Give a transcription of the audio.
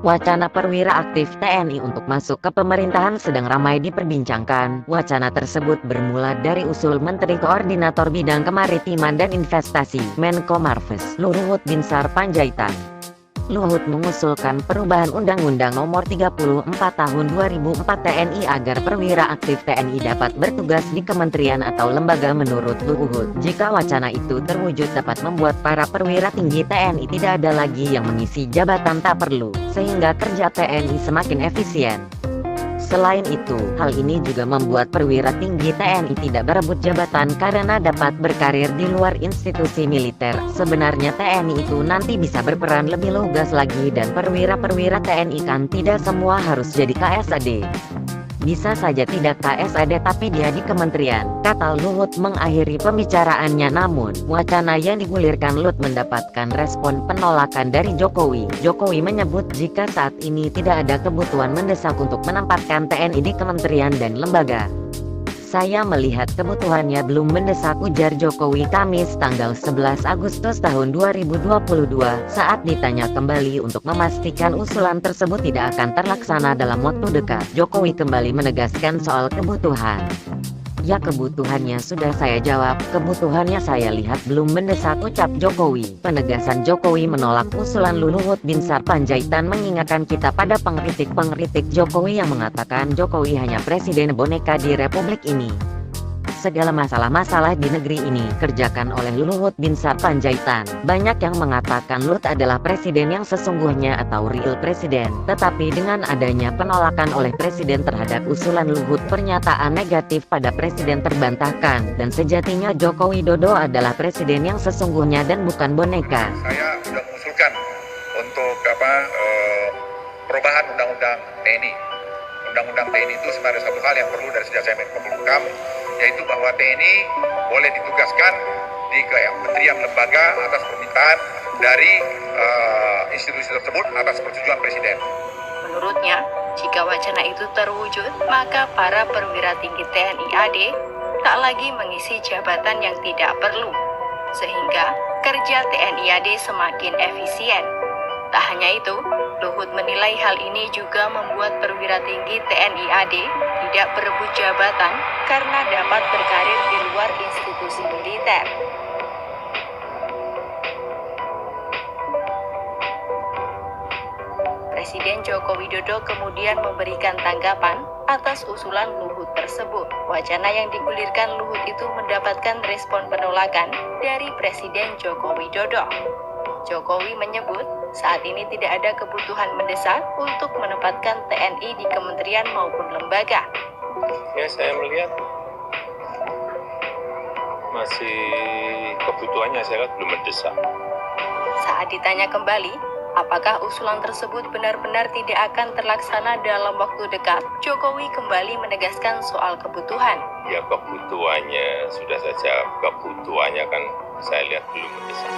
Wacana perwira aktif TNI untuk masuk ke pemerintahan sedang ramai diperbincangkan. Wacana tersebut bermula dari usul Menteri Koordinator Bidang Kemaritiman dan Investasi, Menko Marves, Luhut Binsar Panjaitan. Luhut mengusulkan perubahan Undang-Undang Nomor 34 Tahun 2004 TNI agar perwira aktif TNI dapat bertugas di kementerian atau lembaga. Menurut Luhut, jika wacana itu terwujud dapat membuat para perwira tinggi TNI tidak ada lagi yang mengisi jabatan tak perlu, sehingga kerja TNI semakin efisien. Selain itu, hal ini juga membuat perwira tinggi TNI tidak berebut jabatan karena dapat berkarir di luar institusi militer. Sebenarnya TNI itu nanti bisa berperan lebih lugas lagi dan perwira-perwira TNI kan tidak semua harus jadi KSAD. Bisa saja tidak KSAD tapi dia di kementerian, kata Luhut mengakhiri pembicaraannya. Namun, wacana yang digulirkan Luhut mendapatkan respon penolakan dari Jokowi. Jokowi menyebut jika saat ini tidak ada kebutuhan mendesak untuk menempatkan TNI di kementerian dan lembaga. Saya melihat kebutuhannya belum mendesak, ujar Jokowi Kamis tanggal 11 Agustus tahun 2022 saat ditanya kembali untuk memastikan usulan tersebut tidak akan terlaksana dalam waktu dekat. Jokowi kembali menegaskan soal kebutuhan. Ya, kebutuhannya sudah saya jawab, kebutuhannya saya lihat belum mendesak, ucap Jokowi. Penegasan Jokowi menolak usulan Luhut Binsar Panjaitan mengingatkan kita pada pengkritik Jokowi yang mengatakan Jokowi hanya presiden boneka di republik ini. Segala masalah-masalah di negeri ini kerjakan oleh Luhut Binsar Panjaitan. Banyak yang mengatakan Luhut adalah presiden yang sesungguhnya atau real presiden. Tetapi dengan adanya penolakan oleh presiden terhadap usulan Luhut, pernyataan negatif pada presiden terbantahkan. Dan sejatinya Joko Widodo adalah presiden yang sesungguhnya dan bukan boneka. Saya sudah mengusulkan untuk perubahan Undang-Undang TNI. Undang-Undang TNI itu sebenarnya satu hal yang perlu dari sejak saya Menko Polhukam, yaitu bahwa TNI boleh ditugaskan di kementerian lembaga atas permintaan dari institusi tersebut atas persetujuan Presiden. Menurutnya, jika wacana itu terwujud, maka para perwira tinggi TNI AD tak lagi mengisi jabatan yang tidak perlu, sehingga kerja TNI AD semakin efisien. Tak hanya itu, Luhut menilai hal ini juga membuat perwira tinggi TNI AD tidak berebut jabatan karena dapat berkarir di luar institusi militer. Presiden Joko Widodo kemudian memberikan tanggapan atas usulan Luhut tersebut. Wacana yang digulirkan Luhut itu mendapatkan respon penolakan dari Presiden Joko Widodo. Jokowi menyebut saat ini tidak ada kebutuhan mendesak untuk menempatkan TNI di kementerian maupun lembaga. Ya, saya melihat masih kebutuhannya saya lihat belum mendesak. Saat ditanya kembali, apakah usulan tersebut benar-benar tidak akan terlaksana dalam waktu dekat, Jokowi kembali menegaskan soal kebutuhan. Ya, kebutuhannya sudah saja, kebutuhannya kan saya lihat belum mendesak.